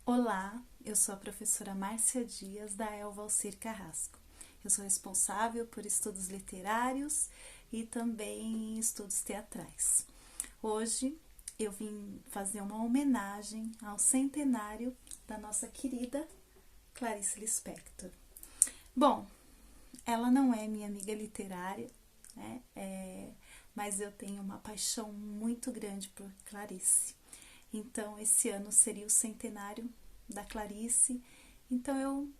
Olá, eu sou a professora Márcia Dias, da Elva Alcir Carrasco. Eu sou responsável por estudos literários e também estudos teatrais. Hoje eu vim fazer uma homenagem ao centenário da nossa querida Clarice Lispector. Bom, ela não é minha amiga literária, né? Mas eu tenho uma paixão muito grande por Clarice. Então, esse ano seria o centenário da Clarice. Então,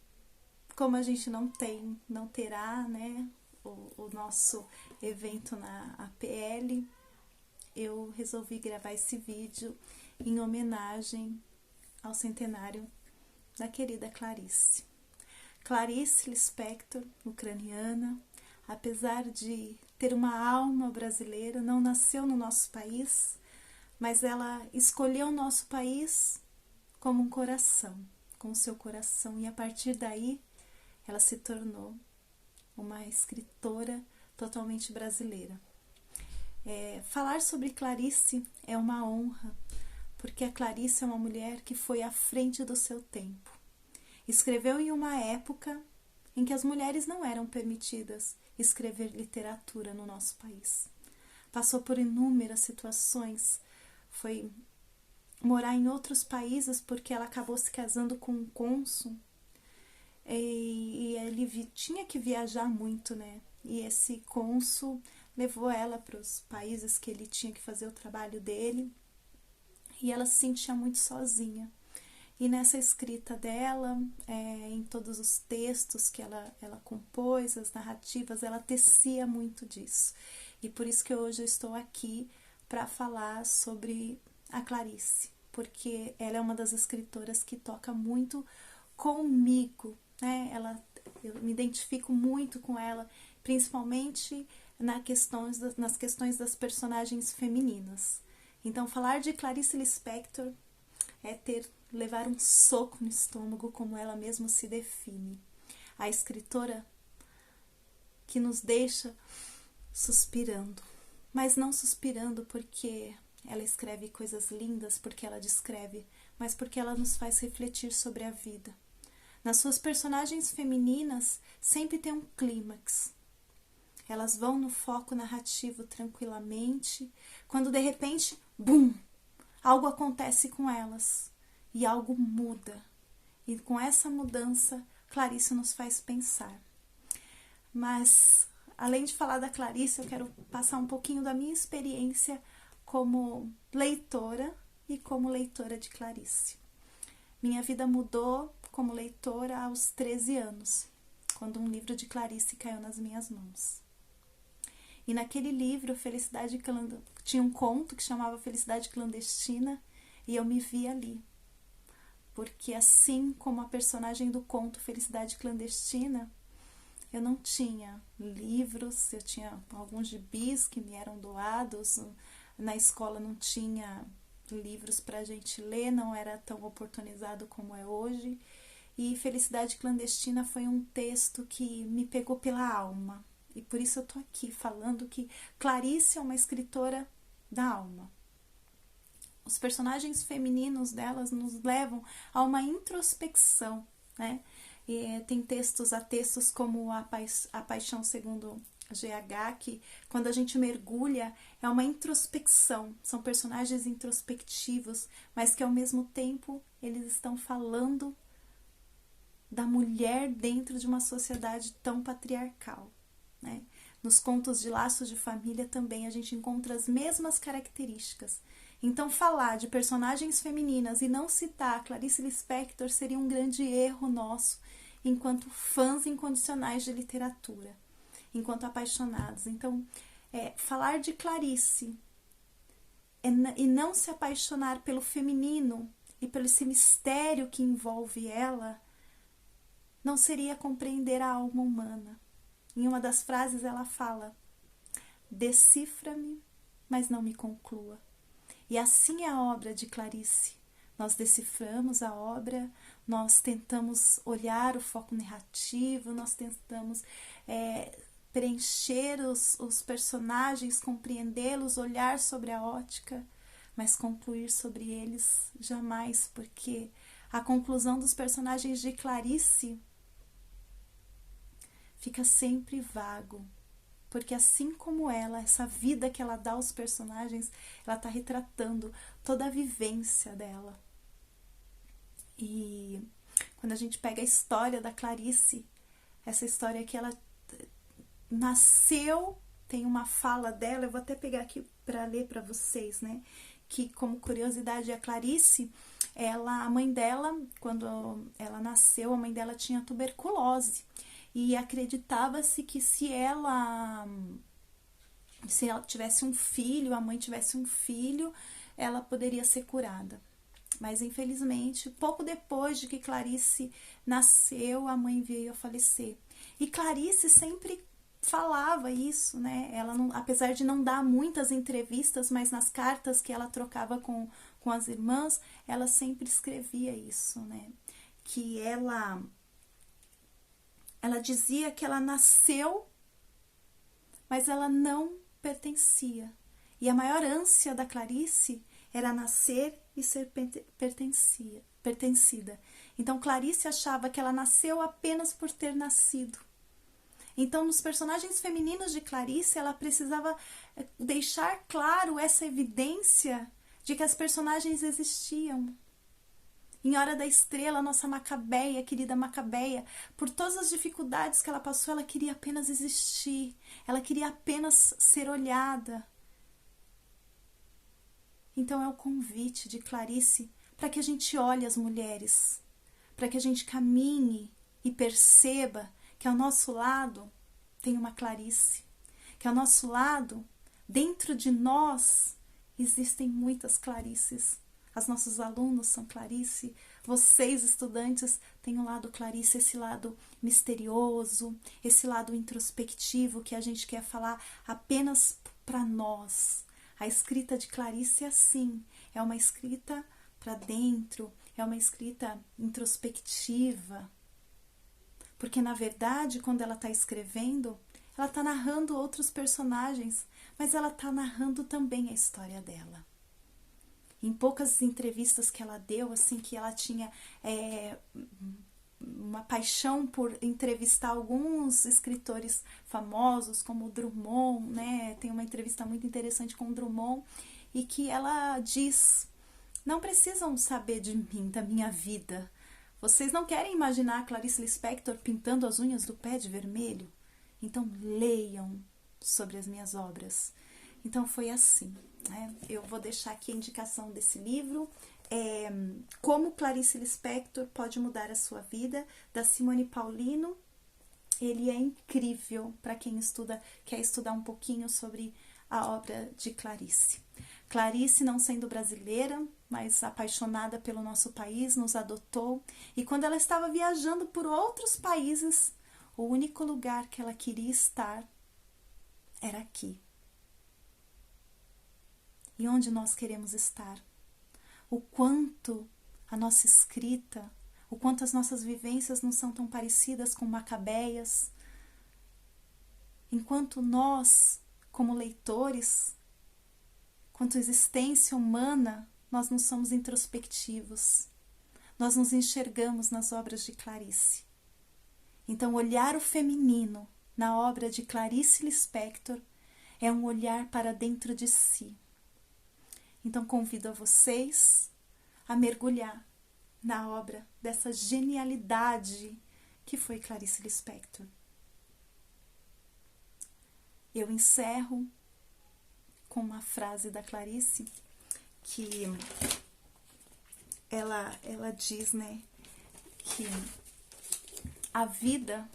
como a gente não terá, né, o nosso evento na APL, eu resolvi gravar esse vídeo em homenagem ao centenário da querida Clarice. Clarice Lispector, ucraniana, apesar de ter uma alma brasileira, não nasceu no nosso país, mas ela escolheu o nosso país como um coração, com o seu coração, e a partir daí ela se tornou uma escritora totalmente brasileira. Falar sobre Clarice é uma honra, porque a Clarice é uma mulher que foi à frente do seu tempo. Escreveu em uma época em que as mulheres não eram permitidas escrever literatura no nosso país. Passou por inúmeras situações, foi morar em outros países porque ela acabou se casando com um cônsul e ele tinha que viajar muito, né? E esse cônsul levou ela para os países que ele tinha que fazer o trabalho dele e ela se sentia muito sozinha. E nessa escrita dela, em todos os textos que ela compôs, as narrativas, ela tecia muito disso. E por isso que hoje eu estou aqui para falar sobre a Clarice, porque ela é uma das escritoras que toca muito comigo, né? Eu me identifico muito com ela, principalmente nas questões das personagens femininas. Então, falar de Clarice Lispector é levar um soco no estômago, como ela mesma se define. A escritora que nos deixa suspirando, mas não suspirando porque ela escreve coisas lindas, porque ela descreve, mas porque ela nos faz refletir sobre a vida. Nas suas personagens femininas sempre tem um clímax. Elas vão no foco narrativo tranquilamente, quando de repente, bum, algo acontece com elas e algo muda. E com essa mudança, Clarice nos faz pensar. Mas, além de falar da Clarice, eu quero passar um pouquinho da minha experiência como leitora e como leitora de Clarice. Minha vida mudou como leitora aos 13 anos, quando um livro de Clarice caiu nas minhas mãos. E naquele livro, tinha um conto que chamava Felicidade Clandestina, e eu me vi ali. Porque assim como a personagem do conto Felicidade Clandestina, eu não tinha livros, eu tinha alguns gibis que me eram doados, na escola não tinha livros para a gente ler, não era tão oportunizado como é hoje, e Felicidade Clandestina foi um texto que me pegou pela alma, e por isso eu tô aqui falando que Clarice é uma escritora da alma. Os personagens femininos delas nos levam a uma introspecção, né? E tem textos como a Paixão Segundo GH, que quando a gente mergulha é uma introspecção, são personagens introspectivos, mas que ao mesmo tempo eles estão falando da mulher dentro de uma sociedade tão patriarcal, né? Nos contos de Laços de Família também a gente encontra as mesmas características. Então, falar de personagens femininas e não citar Clarice Lispector seria um grande erro nosso, enquanto fãs incondicionais de literatura, enquanto apaixonados. Então, falar de Clarice e não se apaixonar pelo feminino e pelo esse mistério que envolve ela, não seria compreender a alma humana. Em uma das frases ela fala: decifra-me, mas não me conclua. E assim é a obra de Clarice. Nós deciframos a obra, nós tentamos olhar o foco narrativo, nós tentamos preencher os personagens, compreendê-los, olhar sobre a ótica, mas concluir sobre eles jamais, porque a conclusão dos personagens de Clarice fica sempre vago. Porque assim como ela, essa vida que ela dá aos personagens, ela está retratando toda a vivência dela. E quando a gente pega a história da Clarice, essa história que ela nasceu, tem uma fala dela, eu vou até pegar aqui para ler para vocês, né? Que, como curiosidade, a Clarice, a mãe dela, quando ela nasceu, a mãe dela tinha tuberculose. E acreditava-se que se ela tivesse um filho, a mãe tivesse um filho, ela poderia ser curada. Mas, infelizmente, pouco depois de que Clarice nasceu, a mãe veio a falecer. E Clarice sempre falava isso, né? Ela não, apesar de não dar muitas entrevistas, mas nas cartas que ela trocava com as irmãs, ela sempre escrevia isso, né? Que ela dizia que ela nasceu, mas ela não pertencia. E a maior ânsia da Clarice era nascer e ser pertencida. Então Clarice achava que ela nasceu apenas por ter nascido. Então, nos personagens femininos de Clarice, ela precisava deixar claro essa evidência de que as personagens existiam. Em Hora da Estrela, nossa Macabeia, querida Macabeia, por todas as dificuldades que ela passou, ela queria apenas existir. Ela queria apenas ser olhada. Então é o convite de Clarice para que a gente olhe as mulheres, para que a gente caminhe e perceba que ao nosso lado tem uma Clarice, que ao nosso lado, dentro de nós, existem muitas Clarices. Os nossos alunos são Clarice, vocês, estudantes, têm um lado Clarice, esse lado misterioso, esse lado introspectivo que a gente quer falar apenas para nós. A escrita de Clarice é assim, é uma escrita para dentro, é uma escrita introspectiva. Porque, na verdade, quando ela está escrevendo, ela está narrando outros personagens, mas ela está narrando também a história dela. Em poucas entrevistas que ela deu, assim, que ela tinha uma paixão por entrevistar alguns escritores famosos, como Drummond, né? Tem uma entrevista muito interessante com Drummond, e que ela diz: não precisam saber de mim, da minha vida. Vocês não querem imaginar a Clarice Lispector pintando as unhas do pé de vermelho? Então leiam sobre as minhas obras. Então foi assim, né? Eu vou deixar aqui a indicação desse livro, Como Clarice Lispector Pode Mudar a Sua Vida, da Simone Paulino. Ele é incrível para quem quer estudar um pouquinho sobre a obra de Clarice. Clarice, não sendo brasileira, mas apaixonada pelo nosso país, nos adotou. E quando ela estava viajando por outros países, o único lugar que ela queria estar era aqui. E onde nós queremos estar? O quanto a nossa escrita, o quanto as nossas vivências não são tão parecidas com Macabeias. Enquanto nós, como leitores, quanto existência humana, nós não somos introspectivos. Nós nos enxergamos nas obras de Clarice. Então, olhar o feminino na obra de Clarice Lispector é um olhar para dentro de si. Então, convido a vocês a mergulhar na obra dessa genialidade que foi Clarice Lispector. Eu encerro com uma frase da Clarice que ela diz, né, que a vida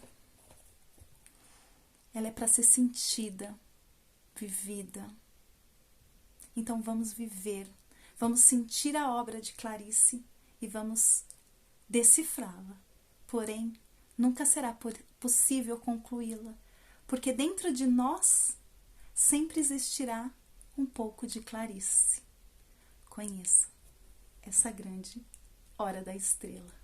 ela é para ser sentida, vivida. Então vamos viver, vamos sentir a obra de Clarice e vamos decifrá-la. Porém, nunca será possível concluí-la, porque dentro de nós sempre existirá um pouco de Clarice. Conheça essa grande Hora da Estrela.